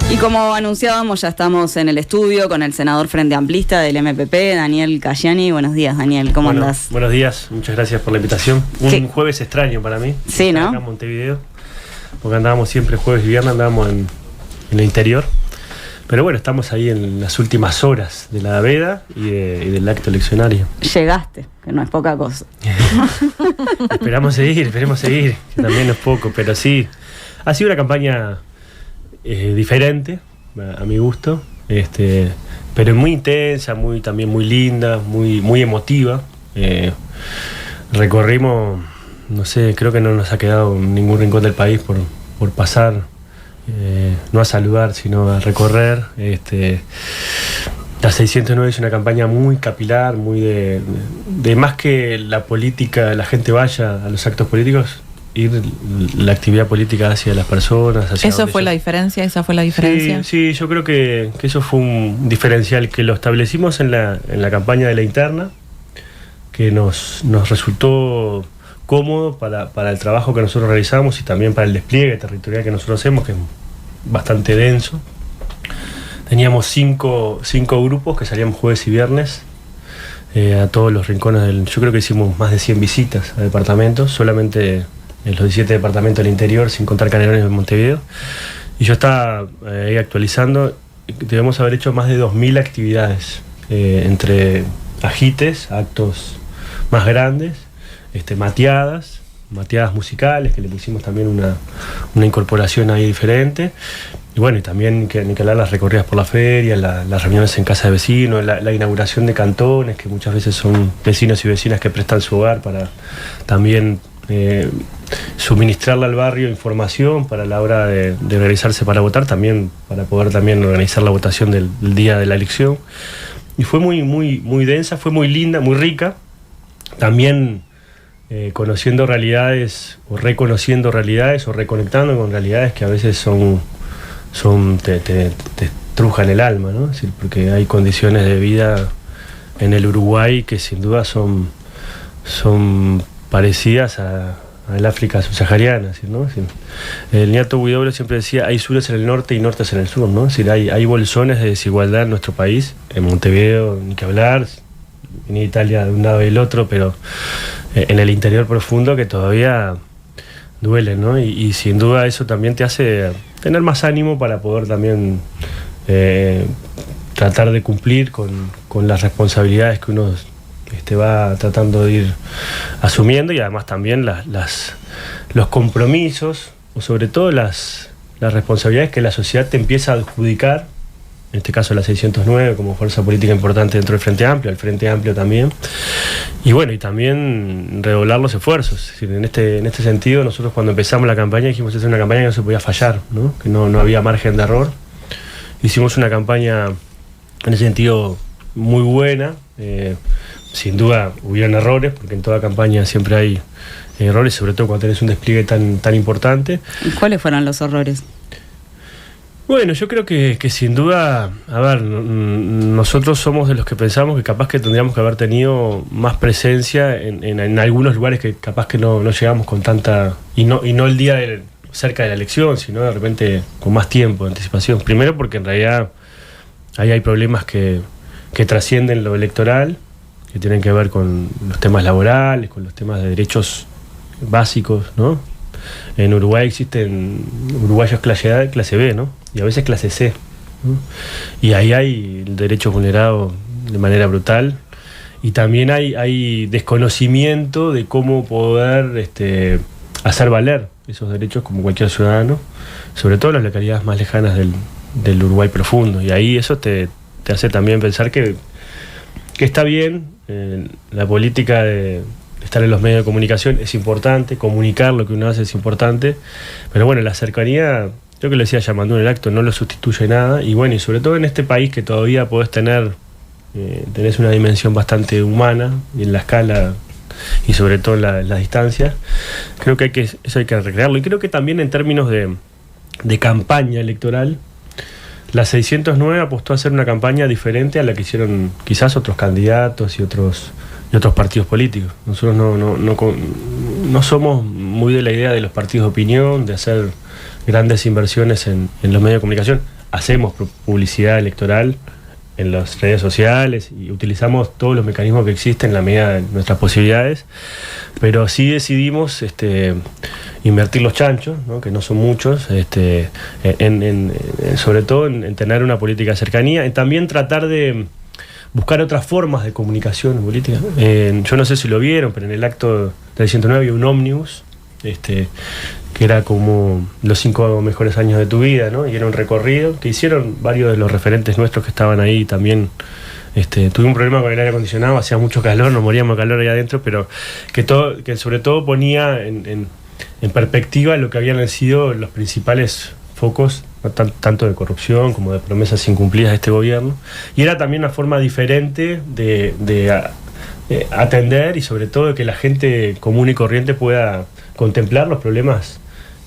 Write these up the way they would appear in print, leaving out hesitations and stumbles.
Y como anunciábamos, ya estamos en el estudio con el senador Frente Amplista del MPP, Daniel Cayani. Buenos días, Daniel, ¿cómo andás? Buenos días, muchas gracias por la invitación. Un jueves extraño para mí. Sí, ¿no? Acá en Montevideo, porque andábamos siempre jueves y viernes, andábamos en el interior. Pero bueno, estamos ahí en las últimas horas de la veda y del acto eleccionario. Llegaste, que no es poca cosa. Esperemos seguir, que también no es poco, pero sí, ha sido una campaña diferente, a mi gusto, pero muy intensa, también muy linda, muy emotiva. Recorrimos, no sé, creo que no nos ha quedado ningún rincón del país por pasar, no a saludar, sino a recorrer. La 609 es una campaña muy capilar, muy de más que la política, la gente vaya a los actos políticos, ir la actividad política hacia las personas. ¿Eso fue la diferencia? ¿Esa fue la diferencia? Sí, yo creo que eso fue un diferencial que lo establecimos en la campaña de la interna, que nos resultó cómodo para el trabajo que nosotros realizamos y también para el despliegue territorial que nosotros hacemos, que es bastante denso. Teníamos cinco grupos que salíamos jueves y viernes a todos los rincones yo creo que hicimos más de 100 visitas a departamentos, solamente en los 17 departamentos del interior, sin contar Canelones de Montevideo. Y yo estaba ahí actualizando, debemos haber hecho más de 2000 actividades, entre ajites, actos más grandes, mateadas musicales, que le pusimos también una incorporación ahí diferente. Y bueno, y también ni que hablar las recorridas por la feria, las reuniones en casa de vecinos, la inauguración de cantones, que muchas veces son vecinos y vecinas que prestan su hogar para también suministrarle al barrio información para la hora de organizarse para votar, también para poder también organizar la votación del día de la elección. Y fue muy densa, fue muy linda, muy rica. También conociendo realidades, o reconociendo realidades, o reconectando con realidades que a veces te estrujan el alma, ¿no? Es decir, porque hay condiciones de vida en el Uruguay que sin duda son parecidas al África subsahariana, ¿no? El ñato Huidobro siempre decía, hay sures en el norte y nortes en el sur, ¿no? Es decir, hay bolsones de desigualdad en nuestro país, en Montevideo ni que hablar, en Italia de un lado y del otro, pero en el interior profundo que todavía duele, ¿no? Y sin duda eso también te hace tener más ánimo para poder también tratar de cumplir con las responsabilidades que uno va tratando de ir asumiendo, y además también los compromisos, o sobre todo las responsabilidades que la sociedad te empieza a adjudicar, en este caso la 609 como fuerza política importante dentro del Frente Amplio, el Frente Amplio también, y bueno, y también redoblar los esfuerzos. Es decir, en este sentido, nosotros cuando empezamos la campaña dijimos que es una campaña que no se podía fallar, ¿no? Que no había margen de error. Hicimos una campaña en ese sentido muy buena. Sin duda hubieron errores, porque en toda campaña siempre hay errores, sobre todo cuando tenés un despliegue tan importante. ¿Y cuáles fueron los errores? Bueno, yo creo que sin duda, a ver, nosotros somos de los que pensamos que capaz que tendríamos que haber tenido más presencia en algunos lugares que capaz que no llegamos con tanta, y no el día cerca de la elección, sino de repente con más tiempo de anticipación. Primero porque en realidad ahí hay problemas que trascienden lo electoral, que tienen que ver con los temas laborales, con los temas de derechos básicos, ¿no? En Uruguay existen uruguayos clase B, ¿no? Y a veces clase C, ¿no? Y ahí hay derechos vulnerados de manera brutal, y también hay desconocimiento de cómo poder hacer valer esos derechos como cualquier ciudadano, sobre todo en las localidades más lejanas del Uruguay profundo. Y ahí eso te hace también pensar que está bien, la política de estar en los medios de comunicación es importante, comunicar lo que uno hace es importante, pero bueno, la cercanía, yo que le decía Yamandú en el acto, no lo sustituye nada. Y bueno, y sobre todo en este país que todavía podés tenés una dimensión bastante humana y en la escala, y sobre todo en las distancias, creo que eso hay que recrearlo. Y creo que también en términos de campaña electoral, la 609 apostó a hacer una campaña diferente a la que hicieron quizás otros candidatos y otros partidos políticos. Nosotros no somos muy de la idea de los partidos de opinión, de hacer grandes inversiones en los medios de comunicación, hacemos publicidad electoral en las redes sociales y utilizamos todos los mecanismos que existen en la medida de nuestras posibilidades, pero sí decidimos invertir los chanchos, ¿no? Que no son muchos, sobre todo en tener una política de cercanía, en también tratar de buscar otras formas de comunicación política. Yo no sé si lo vieron, pero en el acto del 109 había un ómnibus, que era como los 5 mejores años de tu vida, ¿no? Y era un recorrido que hicieron varios de los referentes nuestros que estaban ahí también. Tuve un problema con el aire acondicionado, hacía mucho calor, nos moríamos de calor ahí adentro, pero que sobre todo ponía en perspectiva lo que habían sido los principales focos, ¿no? Tanto de corrupción como de promesas incumplidas de este gobierno. Y era también una forma diferente de atender y sobre todo de que la gente común y corriente pueda contemplar los problemas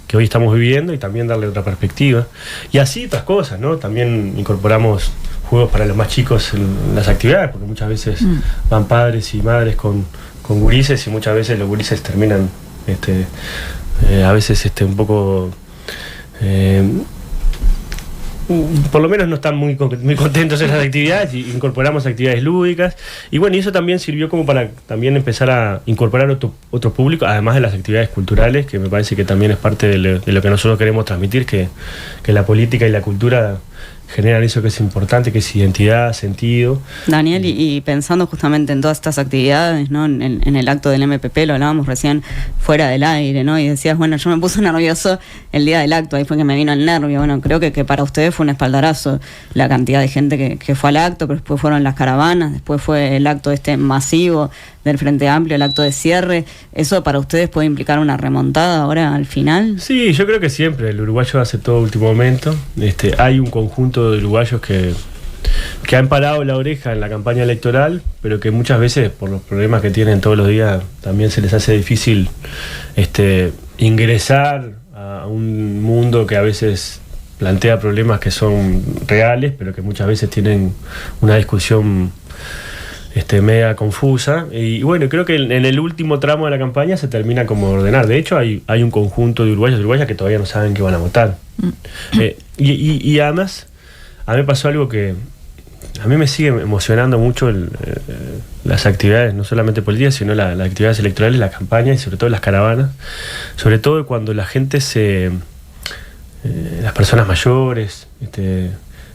que hoy estamos viviendo y también darle otra perspectiva. Y así otras cosas, ¿no? También incorporamos juegos para los más chicos en las actividades, porque muchas veces van padres y madres con gurises y muchas veces los gurises terminan a veces un poco por lo menos no están muy contentos en las actividades, y incorporamos actividades lúdicas, y bueno, y eso también sirvió como para también empezar a incorporar otro público, además de las actividades culturales, que me parece que también es parte de lo que nosotros queremos transmitir, que la política y la cultura generan eso que es importante, que es identidad, sentido. Daniel, y pensando justamente en todas estas actividades, ¿no? En el acto del MPP, lo hablábamos recién fuera del aire, ¿no? Y decías, bueno, yo me puse nervioso el día del acto, ahí fue que me vino el nervio. Bueno, creo que para ustedes fue un espaldarazo la cantidad de gente que fue al acto, pero después fueron las caravanas, después fue el acto masivo del Frente Amplio, el acto de cierre. ¿Eso para ustedes puede implicar una remontada ahora al final? Sí, yo creo que siempre el uruguayo hace todo último momento. Hay un conjunto de uruguayos que han parado la oreja en la campaña electoral, pero que muchas veces por los problemas que tienen todos los días también se les hace difícil ingresar a un mundo que a veces plantea problemas que son reales, pero que muchas veces tienen una discusión media confusa. Y bueno, creo que en el último tramo de la campaña se termina como ordenar. De hecho, hay un conjunto de uruguayos y uruguayas que todavía no saben que van a votar. Y además, a mí me pasó algo que a mí me sigue emocionando mucho, las actividades, no solamente políticas, sino las actividades electorales, las campañas y sobre todo las caravanas. Sobre todo cuando la gente las personas mayores,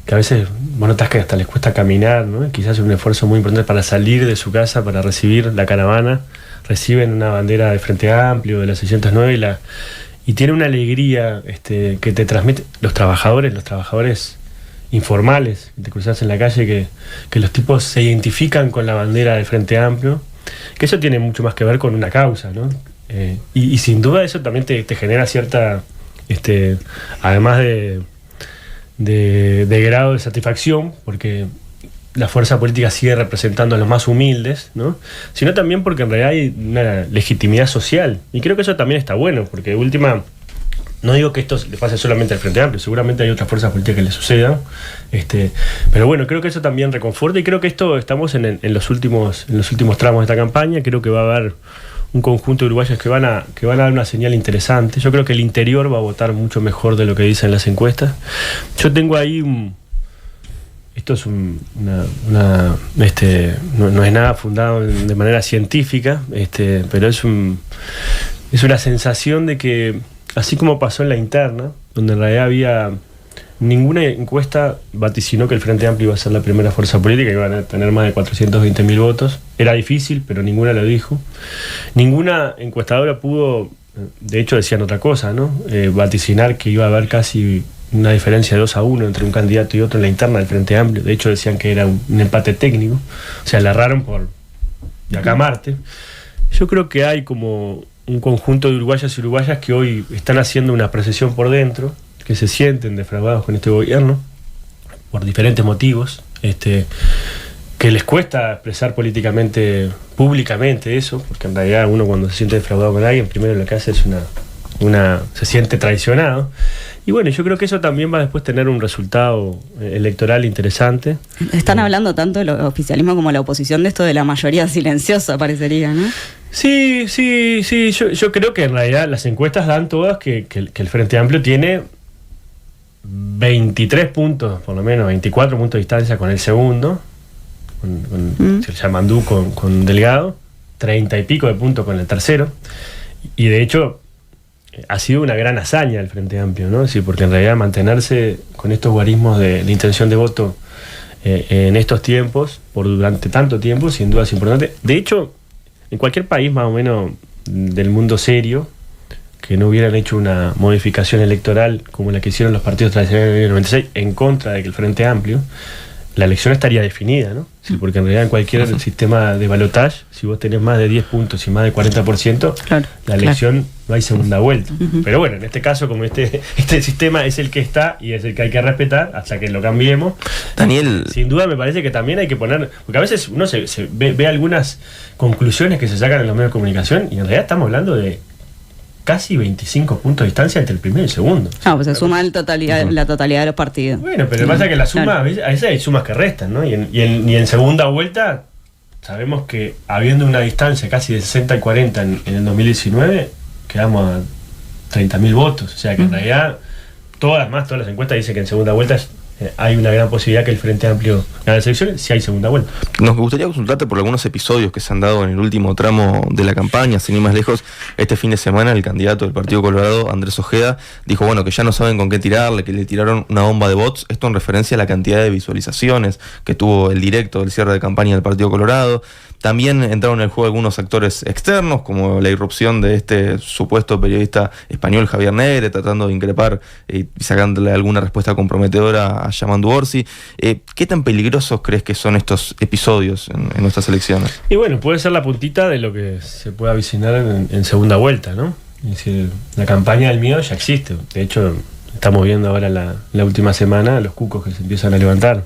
que a veces vos notás que hasta les cuesta caminar, ¿no? Quizás es un esfuerzo muy importante para salir de su casa, para recibir la caravana. Reciben una bandera del Frente Amplio, de la 609, y tiene una alegría que te transmite los trabajadores informales, que te cruzás en la calle, que los tipos se identifican con la bandera del Frente Amplio, que eso tiene mucho más que ver con una causa, ¿no? Y sin duda eso también te genera cierta, además de grado de satisfacción, porque la fuerza política sigue representando a los más humildes, ¿no? Sino también porque en realidad hay una legitimidad social, y creo que eso también está bueno, porque de última, no digo que esto le pase solamente al Frente Amplio, seguramente hay otras fuerzas políticas que le sucedan, pero bueno, creo que eso también reconforta, y creo que estamos en los últimos tramos de esta campaña. Creo que va a haber un conjunto de uruguayos que van a dar una señal interesante. Yo creo que el interior va a votar mucho mejor de lo que dicen las encuestas. Yo tengo ahí esto es no es nada fundado de manera científica, pero es una sensación de que, así como pasó en la interna, donde en realidad ninguna encuesta vaticinó que el Frente Amplio iba a ser la primera fuerza política, que iban a tener más de 420.000 votos. Era difícil, pero ninguna lo dijo. Ninguna encuestadora pudo, de hecho decían otra cosa, ¿no? Vaticinar que iba a haber casi una diferencia de 2-1 entre un candidato y otro en la interna del Frente Amplio. De hecho decían que era un empate técnico. O sea, la erraron por de acá a Marte. Yo creo que hay como un conjunto de uruguayas y uruguayas que hoy están haciendo una apreciación por dentro, que se sienten defraudados con este gobierno por diferentes motivos, que les cuesta expresar públicamente eso, porque en realidad uno cuando se siente defraudado con alguien, primero lo que hace es se siente traicionado. Y bueno, yo creo que eso también va a después tener un resultado electoral interesante. Están hablando tanto del oficialismo como la oposición de esto de la mayoría silenciosa, parecería, ¿no? Sí, yo creo que en realidad las encuestas dan todas que el Frente Amplio tiene 23 puntos, por lo menos 24 puntos de distancia con el segundo, con Yamandú con Delgado, 30 y pico de puntos con el tercero, y de hecho ha sido una gran hazaña el Frente Amplio, ¿no? Sí, porque en realidad mantenerse con estos guarismos de intención de voto en estos tiempos, durante tanto tiempo, sin duda es importante. De hecho, en cualquier país más o menos del mundo serio, que no hubieran hecho una modificación electoral como la que hicieron los partidos tradicionales en el 96 en contra de que el Frente Amplio, la elección estaría definida, ¿no? Sí, porque en realidad en cualquier sistema de balotaje, si vos tenés más de 10 puntos y más de 40%, la elección no hay segunda vuelta. Pero bueno, en este caso, como este sistema es el que está y es el que hay que respetar hasta que lo cambiemos, Daniel, sin duda me parece que también hay que poner, porque a veces uno se ve algunas conclusiones que se sacan en los medios de comunicación y en realidad estamos hablando de casi 25 puntos de distancia entre el primero y el segundo. Pues se suma la totalidad de los partidos. Bueno, pero pasa que la suma, a veces hay sumas que restan, ¿no? Y en segunda vuelta, sabemos que habiendo una distancia casi de 60 y 40 en el 2019, quedamos a 30.000 votos. O sea que en realidad, todas las encuestas dicen que en segunda vuelta hay una gran posibilidad que el Frente Amplio gane las elecciones si hay segunda vuelta. Nos gustaría consultarte por algunos episodios que se han dado en el último tramo de la campaña, sin ir más lejos. Este fin de semana el candidato del Partido Colorado, Andrés Ojeda, dijo que ya no saben con qué tirarle, que le tiraron una bomba de bots. Esto en referencia a la cantidad de visualizaciones que tuvo el directo del cierre de campaña del Partido Colorado. También entraron en el juego algunos actores externos, como la irrupción de este supuesto periodista español Javier Negre, tratando de increpar y sacándole alguna respuesta comprometedora a Yamandú Orsi. ¿Qué tan peligrosos crees que son estos episodios en nuestras elecciones? Y bueno, puede ser la puntita de lo que se puede avicinar en segunda vuelta, ¿no? Es decir, la campaña del miedo ya existe. De hecho, estamos viendo ahora la última semana los cucos que se empiezan a levantar.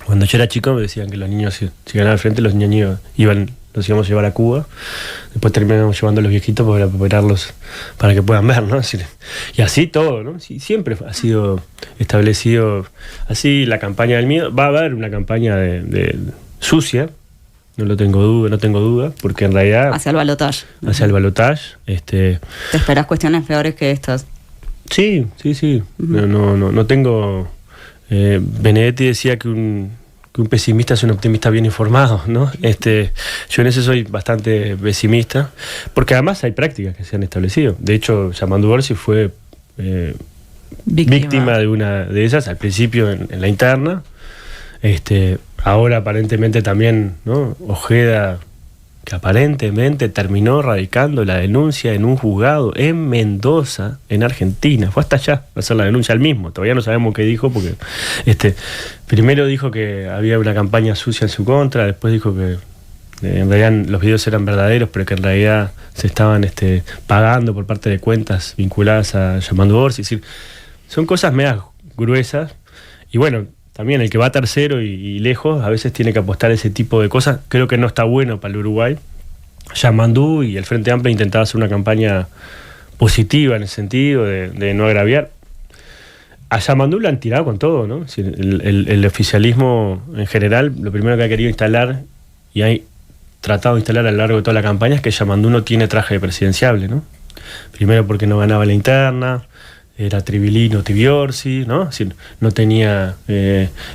Cuando yo era chico me decían que los niños, si ganaban al frente, los niños los íbamos a llevar a Cuba. Después terminamos llevando a los viejitos para operarlos para que puedan ver, ¿no? Y así todo, ¿no? Sí, siempre ha sido establecido así la campaña del miedo. Va a haber una campaña de sucia, no tengo duda, porque en realidad... Hacia el balotaje. Hacia el balotaje. ¿Te esperás cuestiones peores que estas? Sí. No tengo... Benedetti decía que un pesimista es un optimista bien informado, ¿no? Yo en eso soy bastante pesimista, porque además hay prácticas que se han establecido. De hecho, Yamandú Orsi fue víctima de una de esas al principio en la interna. Ahora aparentemente también, ¿no? Ojeda, que aparentemente terminó radicando la denuncia en un juzgado en Mendoza, en Argentina. Fue hasta allá a hacer la denuncia al mismo. Todavía no sabemos qué dijo, porque primero dijo que había una campaña sucia en su contra, después dijo que en realidad los videos eran verdaderos, pero que en realidad se estaban pagando por parte de cuentas vinculadas a Yamandú Orsi. Es decir, son cosas medias gruesas. Y bueno, también el que va tercero y lejos a veces tiene que apostar ese tipo de cosas. Creo que no está bueno para el Uruguay. Yamandú y el Frente Amplio intentaban hacer una campaña positiva en el sentido de no agraviar. A Yamandú lo han tirado con todo, ¿no? Es decir, el oficialismo en general, lo primero que ha querido instalar y ha tratado de instalar a lo largo de toda la campaña es que Yamandú no tiene traje presidenciable, ¿no? Primero porque no ganaba la interna, era Tribilino, Tibiorsi, ¿no? Es decir, no tenía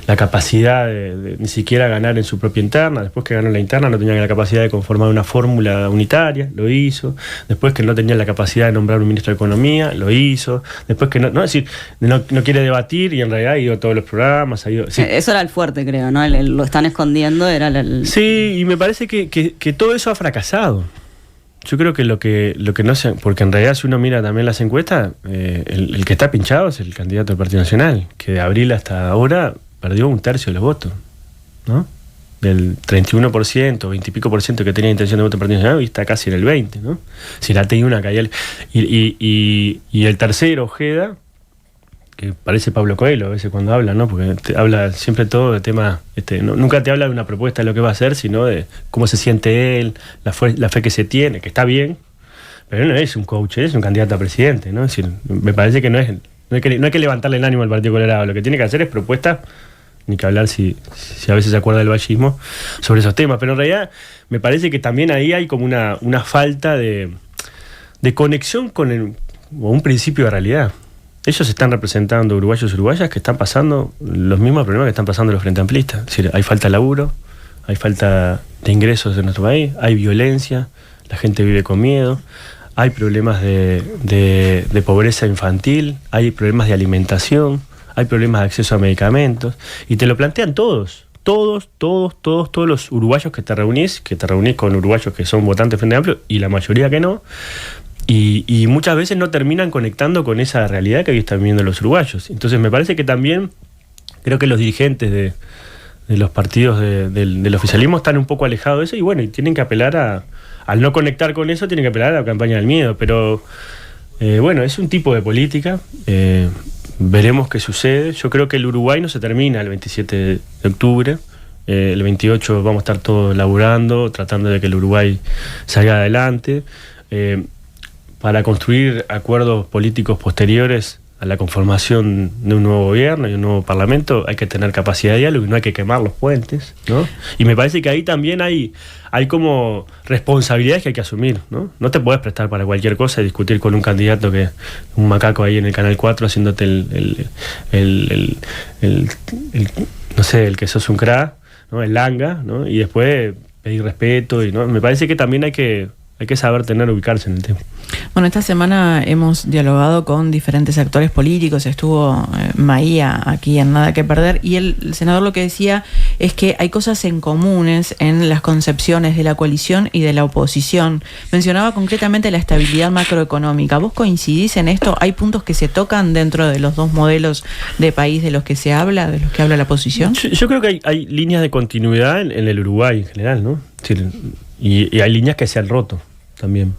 la capacidad de ni siquiera ganar en su propia interna. Después que ganó la interna no tenía la capacidad de conformar una fórmula unitaria, lo hizo. Después que no tenía la capacidad de nombrar un ministro de Economía, lo hizo. Después que no es decir, no quiere debatir y en realidad ha ido a todos los programas. Sí. Eso era el fuerte, creo, ¿no? Lo están escondiendo, era Sí, y me parece que todo eso ha fracasado. Yo creo que lo que no sé, porque en realidad si uno mira también las encuestas, el que está pinchado es el candidato del Partido Nacional, que de abril hasta ahora perdió 1/3 de los votos, ¿no? Del 31%, 20 y pico % que tenía intención de voto del Partido Nacional, y está casi en el 20%, ¿no? Si la tenía una caída. Y el tercero, Ojeda, que parece Pablo Coelho a veces cuando habla, ¿no? Porque te habla siempre todo de temas, nunca te habla de una propuesta de lo que va a hacer, sino de cómo se siente él, la fe que se tiene, que está bien, pero no es un coach, es un candidato a presidente, ¿no? Es decir, me parece que no hay que levantarle el ánimo al Partido Colorado, lo que tiene que hacer es propuestas, ni que hablar si a veces se acuerda del vallismo sobre esos temas, pero en realidad me parece que también ahí hay como una falta de conexión con un principio de realidad. ellos están representando uruguayos y uruguayas que están pasando los mismos problemas que están pasando los frente amplistas. Es decir, hay falta de laburo, hay falta de ingresos en nuestro país, hay violencia, la gente vive con miedo, hay problemas de pobreza infantil, hay problemas de alimentación, hay problemas de acceso a medicamentos, y te lo plantean todos los uruguayos que te reunís con uruguayos que son votantes Frente Amplio, y la mayoría que no, y muchas veces no terminan conectando con esa realidad que hoy están viviendo los uruguayos. Entonces me parece que también, creo que los dirigentes de los partidos del oficialismo están un poco alejados de eso, y bueno, y tienen que apelar al no conectar con eso, tienen que apelar a la campaña del miedo, pero bueno, es un tipo de política, veremos qué sucede. Yo creo que el Uruguay no se termina el 27 de octubre, el 28 vamos a estar todos laburando, tratando de que el Uruguay salga adelante, para construir acuerdos políticos posteriores a la conformación de un nuevo gobierno y un nuevo parlamento. Hay que tener capacidad de diálogo y no hay que quemar los puentes, ¿no? Y me parece que ahí también hay como responsabilidades que hay que asumir, ¿no? No te podés prestar para cualquier cosa y discutir con un candidato que un macaco ahí en el Canal 4 haciéndote no sé, el que sos un cra, ¿no? El langa, ¿no? Y después pedir respeto, y ¿no? Me parece que también hay que saber ubicarse en el tema. Bueno, esta semana hemos dialogado con diferentes actores políticos, estuvo Maía aquí en Nada que Perder, y el senador lo que decía es que hay cosas en comunes en las concepciones de la coalición y de la oposición. Mencionaba concretamente la estabilidad macroeconómica. ¿Vos coincidís en esto? ¿Hay puntos que se tocan dentro de los dos modelos de país de los que se habla, de los que habla la oposición? Yo creo que hay líneas de continuidad en el Uruguay en general, ¿no? Es decir, y hay líneas que se han roto también.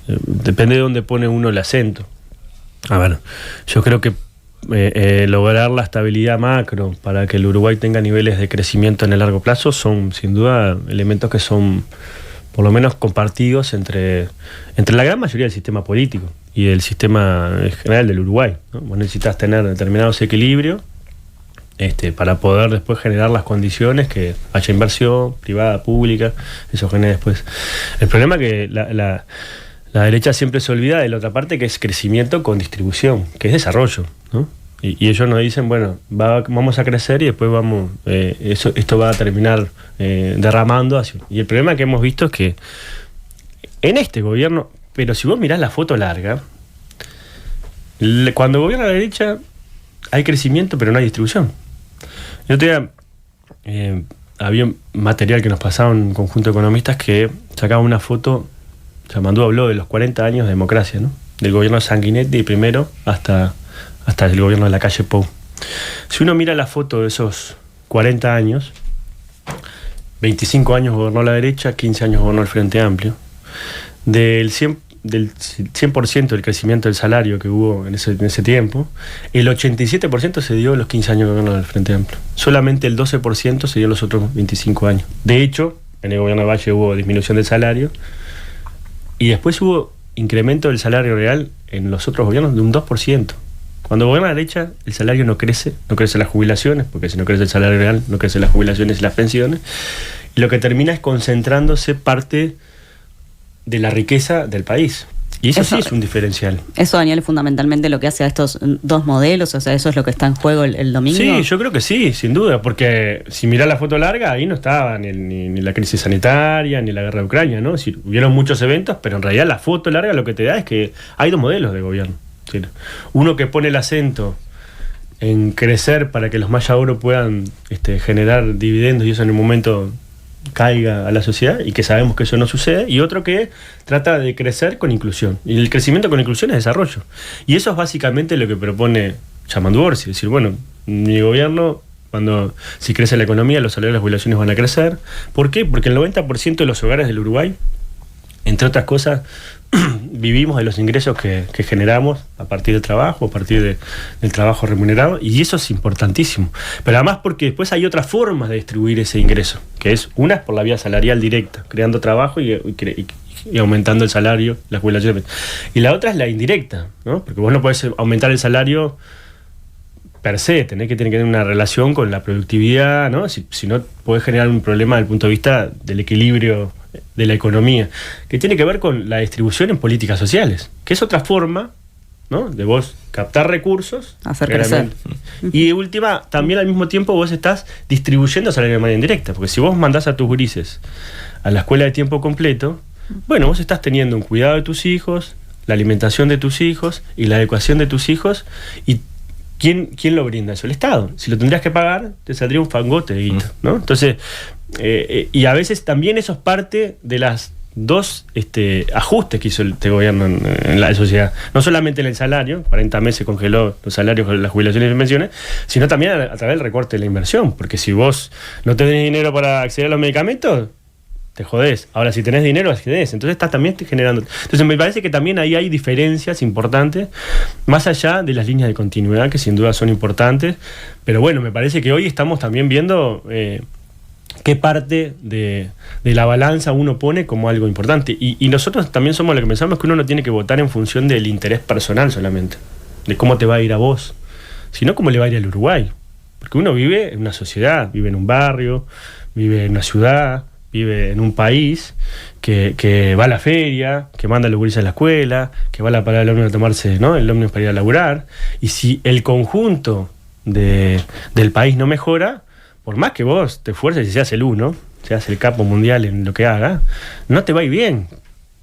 Depende de dónde pone uno el acento. A ver, yo creo que lograr la estabilidad macro para que el Uruguay tenga niveles de crecimiento en el largo plazo son sin duda elementos que son por lo menos compartidos entre la gran mayoría del sistema político y del sistema en general del Uruguay, ¿no? Vos necesitas tener determinados equilibrios para poder después generar las condiciones que haya inversión privada, pública, eso genera después. El problema es que la derecha siempre se olvida de la otra parte, que es crecimiento con distribución, que es desarrollo, ¿no? Y ellos nos dicen, bueno, vamos a crecer y después esto va a terminar derramando así. Y el problema que hemos visto es que en este gobierno, pero si vos mirás la foto larga, cuando gobierna la derecha hay crecimiento pero no hay distribución. El otro día había un material que nos pasaban un conjunto de economistas que sacaba una foto. Yamandú habló de los 40 años de democracia, ¿no? Del gobierno de Sanguinetti primero hasta el gobierno de la calle Pou. Si uno mira la foto de esos 40 años, 25 años gobernó la derecha, 15 años gobernó el Frente Amplio. Del 100% del crecimiento del salario que hubo en ese tiempo, el 87% se dio en los 15 años de gobierno del Frente Amplio. Solamente el 12% se dio en los otros 25 años. De hecho, en el gobierno de Valle hubo disminución del salario, y después hubo incremento del salario real en los otros gobiernos de un 2%. Cuando gobierna la derecha, el salario no crece las jubilaciones, porque si no crece el salario real, no crecen las jubilaciones y las pensiones, y lo que termina es concentrándose parte de la riqueza del país. Y eso sí es un diferencial. Eso, Daniel, es fundamentalmente lo que hace a estos dos modelos, o sea, eso es lo que está en juego el domingo. Sí, yo creo que sí, sin duda, porque si mirás la foto larga, ahí no estaba ni la crisis sanitaria, ni la guerra de Ucrania, ¿no? Es decir, hubieron muchos eventos, pero en realidad la foto larga lo que te da es que hay dos modelos de gobierno. Es decir, uno que pone el acento en crecer para que los Maya Oro puedan generar dividendos y eso en un momento caiga a la sociedad, y que sabemos que eso no sucede, y otro que trata de crecer con inclusión, y el crecimiento con inclusión es desarrollo, y eso es básicamente lo que propone Yamandú Orsi, es decir, bueno, mi gobierno, si crece la economía, los salarios y las jubilaciones van a crecer. ¿Por qué? Porque el 90% de los hogares del Uruguay, entre otras cosas, vivimos de los ingresos que generamos a partir del trabajo, a partir del trabajo remunerado, y eso es importantísimo. Pero además porque después hay otras formas de distribuir ese ingreso, que es una por la vía salarial directa, creando trabajo y aumentando el salario, las jubilaciones. Y la otra es la indirecta, ¿no? Porque vos no podés aumentar el salario per se, tiene que tener una relación con la productividad, ¿no? Si no, podés generar un problema desde el punto de vista del equilibrio de la economía, que tiene que ver con la distribución en políticas sociales, que es otra forma ¿no? De vos captar recursos, hacer crecer. Y última, también al mismo tiempo vos estás distribuyendo salario de manera indirecta, porque si vos mandás a tus gurises a la escuela de tiempo completo, bueno, vos estás teniendo un cuidado de tus hijos, la alimentación de tus hijos y la educación de tus hijos, y ¿quién lo brinda eso? El Estado. Si lo tendrías que pagar, te saldría un fangote de guita, ¿no? Entonces, y a veces también eso es parte de las dos ajustes que hizo este gobierno en la sociedad. No solamente en el salario, 40 meses congeló los salarios con las jubilaciones y pensiones, sino también a través del recorte de la inversión. Porque si vos no tenés dinero para acceder a los medicamentos, te jodés. Ahora, si tenés dinero, accedés. Entonces estás también generando. Entonces me parece que también ahí hay diferencias importantes, más allá de las líneas de continuidad, que sin duda son importantes. Pero bueno, me parece que hoy estamos también viendo qué parte de la balanza uno pone como algo importante. Y nosotros también somos los que pensamos que uno no tiene que votar en función del interés personal solamente, de cómo te va a ir a vos, sino cómo le va a ir al Uruguay. Porque uno vive en una sociedad, vive en un barrio, vive en una ciudad, vive en un país que va a la feria, que manda a los gurises a la escuela, que va a la parada del ómnibus a tomarse, ¿no?, el ómnibus para ir a laburar. Y si el conjunto del país no mejora, por más que vos te esfuerces y seas el uno, seas el capo mundial en lo que haga, no te va a ir bien.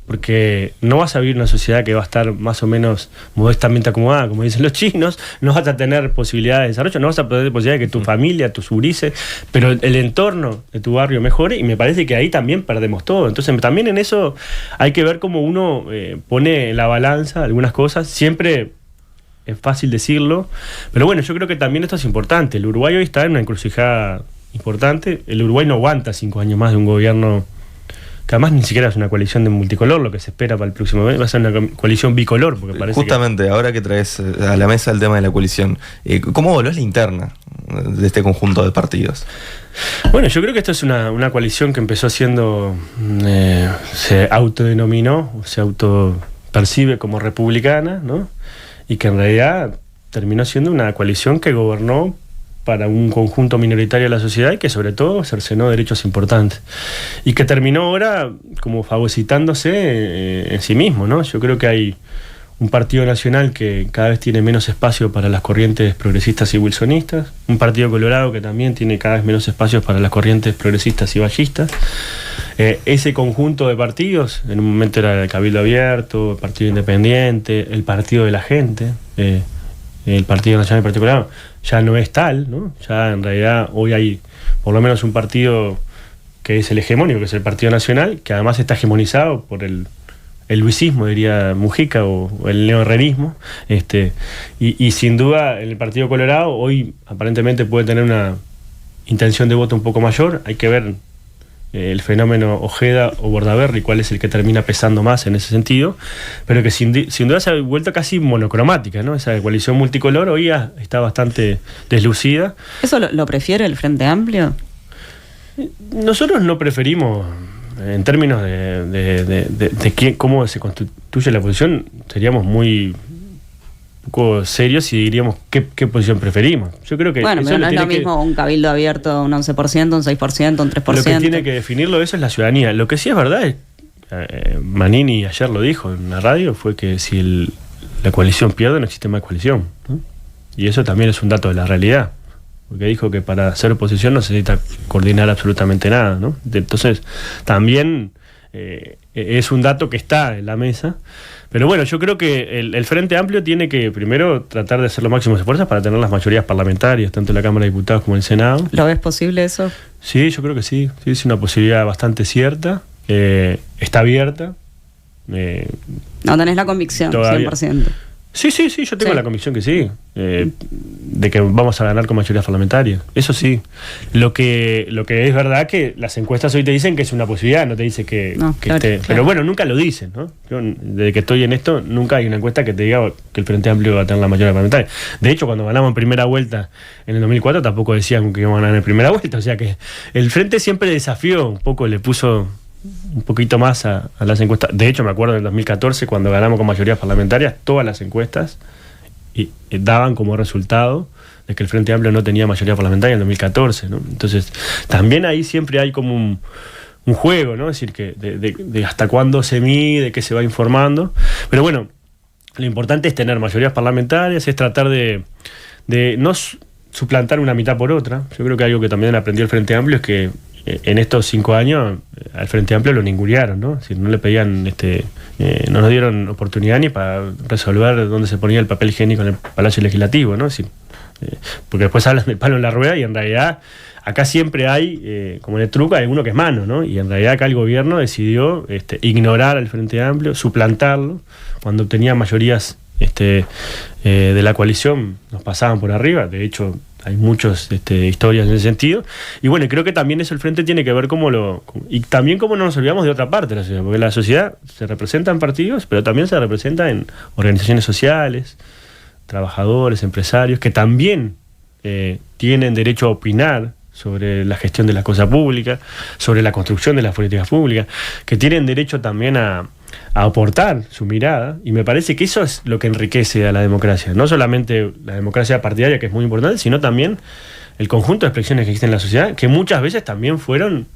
Porque no vas a vivir en una sociedad que va a estar más o menos modestamente acomodada, como dicen los chinos, no vas a tener posibilidades de desarrollo, no vas a tener posibilidad de que tu familia, tus gurises, pero el entorno de tu barrio mejore, y me parece que ahí también perdemos todo. Entonces también en eso hay que ver cómo uno pone en la balanza algunas cosas. Siempre es fácil decirlo, pero bueno, yo creo que también esto es importante. El Uruguay hoy está en una encrucijada importante. El Uruguay no aguanta 5 años más de un gobierno que además ni siquiera es una coalición de multicolor. Lo que se espera para el próximo mes va a ser una coalición bicolor, porque parece justamente ahora que traes a la mesa el tema de la coalición, ¿cómo evaluás la interna de este conjunto de partidos? Bueno, yo creo que esto es una coalición que empezó siendo, se autodenominó, se autopercibe como republicana, ¿no? Y que en realidad terminó siendo una coalición que gobernó para un conjunto minoritario de la sociedad y que sobre todo cercenó derechos importantes, y que terminó ahora como fagocitándose en sí mismo, ¿no? Yo creo que hay un partido nacional que cada vez tiene menos espacio para las corrientes progresistas y wilsonistas, un partido colorado que también tiene cada vez menos espacios para las corrientes progresistas y vallistas. Ese conjunto de partidos, en un momento era el Cabildo Abierto, el Partido Independiente, el Partido de la Gente, el Partido Nacional y el Partido Colorado, ya no es tal, ¿no? Ya en realidad hoy hay por lo menos un partido que es el hegemónico, que es el Partido Nacional, que además está hegemonizado por el luisismo, diría Mujica, o el neoherrerismo, y sin duda el Partido Colorado hoy aparentemente puede tener una intención de voto un poco mayor. Hay que ver el fenómeno Ojeda o Bordaberry, cuál es el que termina pesando más en ese sentido, pero que sin duda se ha vuelto casi monocromática, ¿no? Esa coalición multicolor hoy está bastante deslucida. ¿Eso lo prefiere el Frente Amplio? Nosotros no preferimos, en términos de cómo se constituye la oposición, seríamos muy poco serios y diríamos qué posición preferimos. Yo creo que bueno, eso pero no es lo que, mismo un cabildo abierto, un 11%, un 6%, un 3%. Lo que tiene que definirlo eso es la ciudadanía. Lo que sí es verdad es, Manini ayer lo dijo en la radio, fue que si la coalición pierde no existe más coalición, ¿no? Y eso también es un dato de la realidad, porque dijo que para hacer oposición no se necesita coordinar absolutamente nada, ¿no? Entonces también es un dato que está en la mesa. Pero bueno, yo creo que el Frente Amplio tiene que primero tratar de hacer los máximos esfuerzos para tener las mayorías parlamentarias, tanto en la Cámara de Diputados como en el Senado. ¿Lo ves posible eso? Sí, yo creo que sí. Sí, es una posibilidad bastante cierta. Está abierta. No tenés la convicción, todavía. 100%. Sí, yo tengo la convicción que sí, de que vamos a ganar con mayorías parlamentarias. Eso sí. Lo que es verdad que las encuestas hoy te dicen que es una posibilidad, no te dice que claro, esté. claro. Pero bueno, nunca lo dicen, ¿no? Yo, desde que estoy en esto, nunca hay una encuesta que te diga que el Frente Amplio va a tener la mayoría parlamentaria. De hecho, cuando ganamos en primera vuelta en el 2004, tampoco decían que íbamos a ganar en primera vuelta. O sea que el Frente siempre desafió un poco, le puso un poquito más a las encuestas. De hecho, me acuerdo del 2014, cuando ganamos con mayorías parlamentarias, todas las encuestas daban como resultado de que el Frente Amplio no tenía mayoría parlamentaria en 2014, ¿no? Entonces, también ahí siempre hay como un juego, ¿no? Es decir, que de hasta cuándo se mide, qué se va informando. Pero bueno, lo importante es tener mayorías parlamentarias, es tratar de no suplantar una mitad por otra. Yo creo que algo que también aprendió el Frente Amplio es que en estos 5 años al Frente Amplio lo ningunearon, ¿no? Si no le pedían, no nos dieron oportunidad ni para resolver dónde se ponía el papel higiénico en el Palacio Legislativo, ¿no? Porque después hablan del palo en la rueda y en realidad acá siempre hay, como en el truco, hay uno que es mano, ¿no? Y en realidad acá el gobierno decidió ignorar al Frente Amplio, suplantarlo, cuando obtenía mayorías de la coalición, nos pasaban por arriba. De hecho, hay muchas historias en ese sentido. Y bueno, creo que también eso el Frente tiene que ver y también cómo no nos olvidamos de otra parte de la sociedad, porque la sociedad se representa en partidos, pero también se representa en organizaciones sociales, trabajadores, empresarios, que también tienen derecho a opinar sobre la gestión de la cosa pública, sobre la construcción de las políticas públicas, que tienen derecho también a aportar su mirada, y me parece que eso es lo que enriquece a la democracia, no solamente la democracia partidaria, que es muy importante, sino también el conjunto de expresiones que existen en la sociedad, que muchas veces también fueron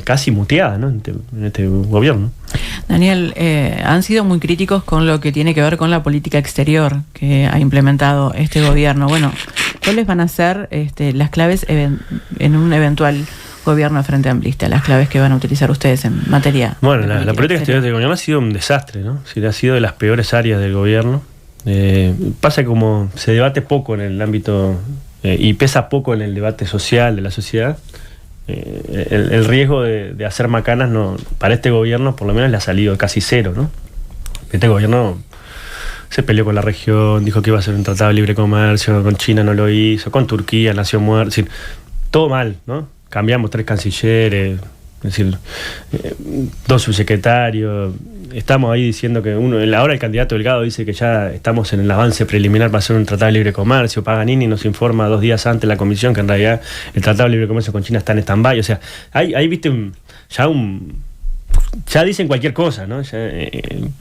casi muteadas, ¿no? en este gobierno. Daniel, han sido muy críticos con lo que tiene que ver con la política exterior que ha implementado este gobierno. Bueno, ¿cuáles van a ser las claves en un eventual gobierno de Frente Amplista, las claves que van a utilizar ustedes en materia? Bueno, la política exterior del gobierno ha sido un desastre, ¿no? Ha sido de las peores áreas del gobierno. Pasa como se debate poco en el ámbito y pesa poco en el debate social de la sociedad. El riesgo de hacer macanas para este gobierno por lo menos le ha salido casi cero, ¿no? Este gobierno se peleó con la región, dijo que iba a hacer un tratado de libre comercio, con China no lo hizo, con Turquía nació muerto, es decir, todo mal, ¿no? Cambiamos 3 cancilleres, es decir, 2 subsecretarios. Estamos ahí diciendo que ahora el candidato Delgado dice que ya estamos en el avance preliminar para hacer un tratado de libre comercio. Paganini nos informa 2 días antes la comisión que en realidad el tratado de libre comercio con China está en stand-by. O sea, ahí viste ya dicen cualquier cosa, ¿no?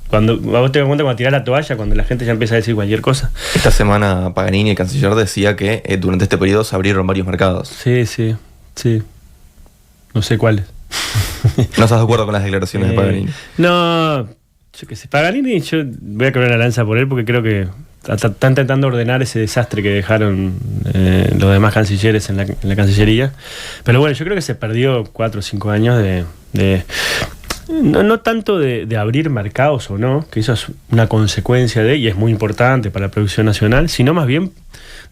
Cuando vos te das cuenta cuando tirás la toalla, cuando la gente ya empieza a decir cualquier cosa. Esta semana Paganini, el canciller, decía que durante este periodo se abrieron varios mercados. Sí. No sé cuáles. ¿No estás de acuerdo con las declaraciones de Paganini? No, yo qué sé. Paganini, yo voy a quebrar la lanza por él porque creo que están intentando ordenar ese desastre que dejaron los demás cancilleres en la Cancillería. Pero bueno, yo creo que se perdió 4 o 5 años no tanto de abrir mercados o no, que eso es una consecuencia y es muy importante para la producción nacional, sino más bien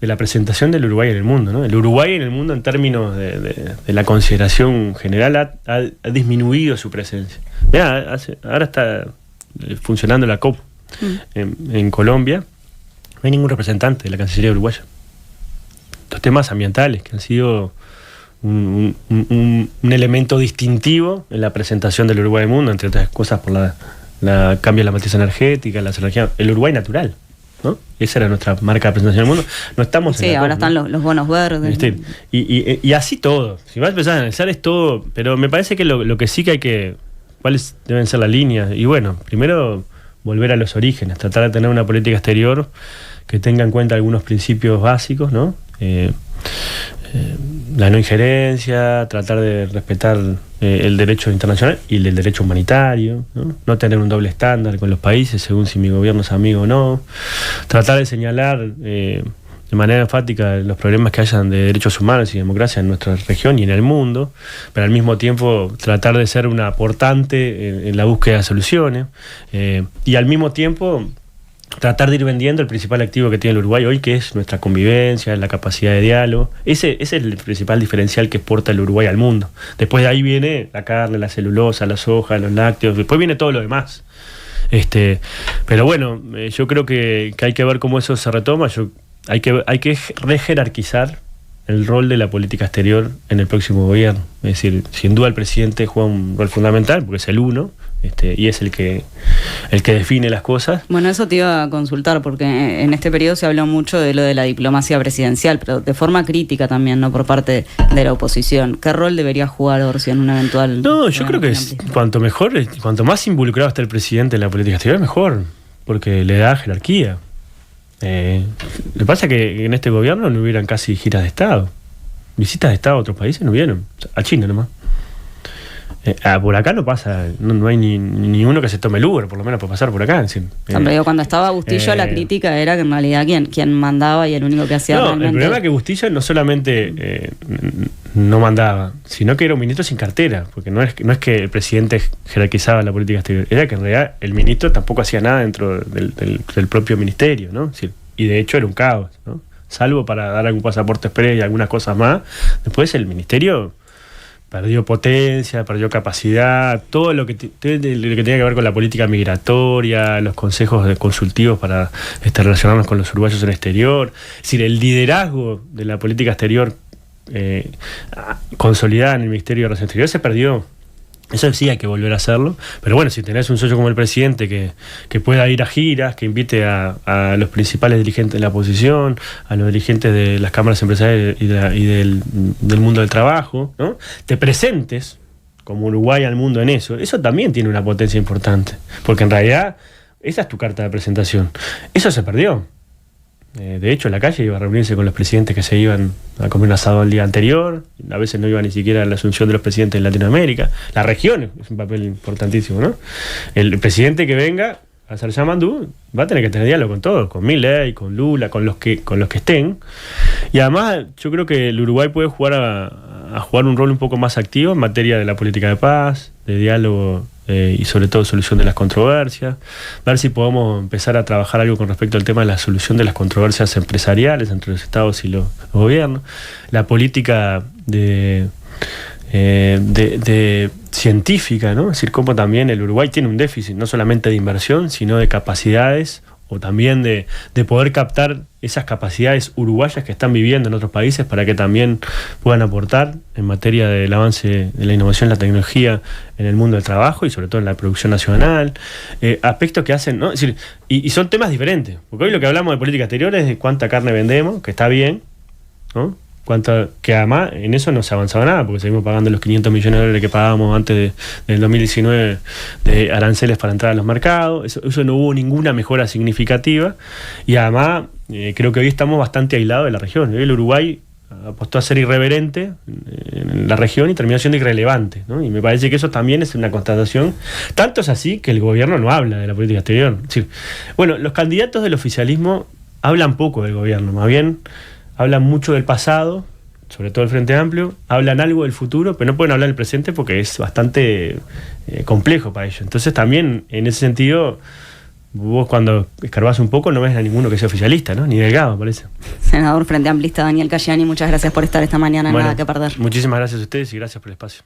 de la presentación del Uruguay en el mundo, ¿no? El Uruguay en el mundo en términos de la consideración general ha disminuido su presencia. Mirá, ahora está funcionando la COP en Colombia, no hay ningún representante de la Cancillería uruguaya. Los temas ambientales que han sido un elemento distintivo en la presentación del Uruguay en el mundo, entre otras cosas por la cambio de la matriz energética, el Uruguay natural, ¿no? Esa era nuestra marca de presentación en el mundo. No estamos en ahora están los bonos verdes. Y así todo. Si vas a empezar a analizar es todo, pero me parece que lo que sí que hay que... ¿Cuáles deben ser las líneas? Y bueno, primero volver a los orígenes, tratar de tener una política exterior que tenga en cuenta algunos principios básicos, ¿no? La no injerencia, tratar de respetar el derecho internacional y el derecho humanitario, ¿no? Tener un doble estándar con los países según si mi gobierno es amigo o no, tratar de señalar de manera enfática los problemas que hayan de derechos humanos y democracia en nuestra región y en el mundo, pero al mismo tiempo tratar de ser un aportante en la búsqueda de soluciones y al mismo tiempo tratar de ir vendiendo el principal activo que tiene el Uruguay hoy, que es nuestra convivencia, la capacidad de diálogo. Ese es el principal diferencial que exporta el Uruguay al mundo. Después de ahí viene la carne, la celulosa, la soja, los lácteos, después viene todo lo demás. Pero bueno, yo creo que hay que ver cómo eso se retoma. Hay que rejerarquizar el rol de la política exterior en el próximo gobierno. Es decir, sin duda el presidente juega un rol fundamental, porque es el uno, y es el que define las cosas. Bueno, eso te iba a consultar, porque en este periodo se habló mucho de lo de la diplomacia presidencial, pero de forma crítica también, ¿no? Por parte de la oposición. ¿Qué rol debería jugar Orsi en un eventual... No, yo creo que cuanto más involucrado está el presidente en la política exterior, mejor, porque le da jerarquía. Lo que pasa es que en este gobierno no hubieran casi giras de Estado. Visitas de Estado a otros países no hubieron. A China nomás. Por acá no pasa, no hay ni uno que se tome el Uber, por lo menos por pasar por acá. Cuando estaba Bustillo, la crítica era que en realidad quien mandaba y el único que hacía realmente... El problema es que Bustillo no solamente no mandaba, sino que era un ministro sin cartera, porque no es que el presidente jerarquizaba la política exterior, era que en realidad el ministro tampoco hacía nada dentro del propio ministerio, ¿no? Y de hecho era un caos, ¿no? Salvo para dar algún pasaporte express y algunas cosas más, después el ministerio perdió potencia, perdió capacidad, todo lo que tenía que ver con la política migratoria, los consejos consultivos para relacionarnos con los uruguayos en el exterior. Es decir, el liderazgo de la política exterior consolidada en el Ministerio de Relaciones Exteriores se perdió. Eso sí hay que volver a hacerlo, pero bueno, si tenés un socio como el presidente que pueda ir a giras, que invite a los principales dirigentes de la oposición, a los dirigentes de las cámaras empresariales y del mundo del trabajo, ¿no? Te presentes como Uruguay al mundo en eso también tiene una potencia importante, porque en realidad esa es tu carta de presentación. Eso se perdió. De hecho, la calle iba a reunirse con los presidentes que se iban a comer un asado el día anterior, a veces no iba ni siquiera a la asunción de los presidentes de Latinoamérica. La región es un papel importantísimo, ¿no? El presidente que venga a hacer Yamandú va a tener que tener diálogo con todos, con Milei, con Lula, con los que estén. Y además yo creo que el Uruguay puede jugar a jugar un rol un poco más activo en materia de la política de paz, de diálogo y sobre todo solución de las controversias, ver si podemos empezar a trabajar algo con respecto al tema de la solución de las controversias empresariales entre los estados y los gobiernos, la política de científica, ¿no? Es decir, cómo también el Uruguay tiene un déficit, no solamente de inversión, sino de capacidades, o también de poder captar esas capacidades uruguayas que están viviendo en otros países para que también puedan aportar en materia del avance de la innovación, la tecnología en el mundo del trabajo y sobre todo en la producción nacional, aspectos que hacen, ¿no? Es decir, y son temas diferentes, porque hoy lo que hablamos de política exterior es de cuánta carne vendemos, que está bien, ¿no? Que además en eso no se ha avanzado nada, porque seguimos pagando los 500 millones de dólares que pagábamos antes del 2019 de aranceles para entrar a los mercados. Eso no hubo ninguna mejora significativa, y además creo que hoy estamos bastante aislados de la región. Hoy el Uruguay apostó a ser irreverente en la región y terminó siendo irrelevante, ¿no? Y me parece que eso también es una constatación. Tanto es así que el gobierno no habla de la política exterior. Es decir, bueno, los candidatos del oficialismo hablan poco del gobierno, más bien hablan mucho del pasado, sobre todo el Frente Amplio, hablan algo del futuro, pero no pueden hablar del presente porque es bastante complejo para ellos. Entonces también, en ese sentido, vos cuando escarbás un poco no ves a ninguno que sea oficialista, ¿no? Ni Delgado, parece. Senador Frente Amplista Daniel Cayani, muchas gracias por estar esta mañana en Nada que Perder. Muchísimas gracias a ustedes y gracias por el espacio.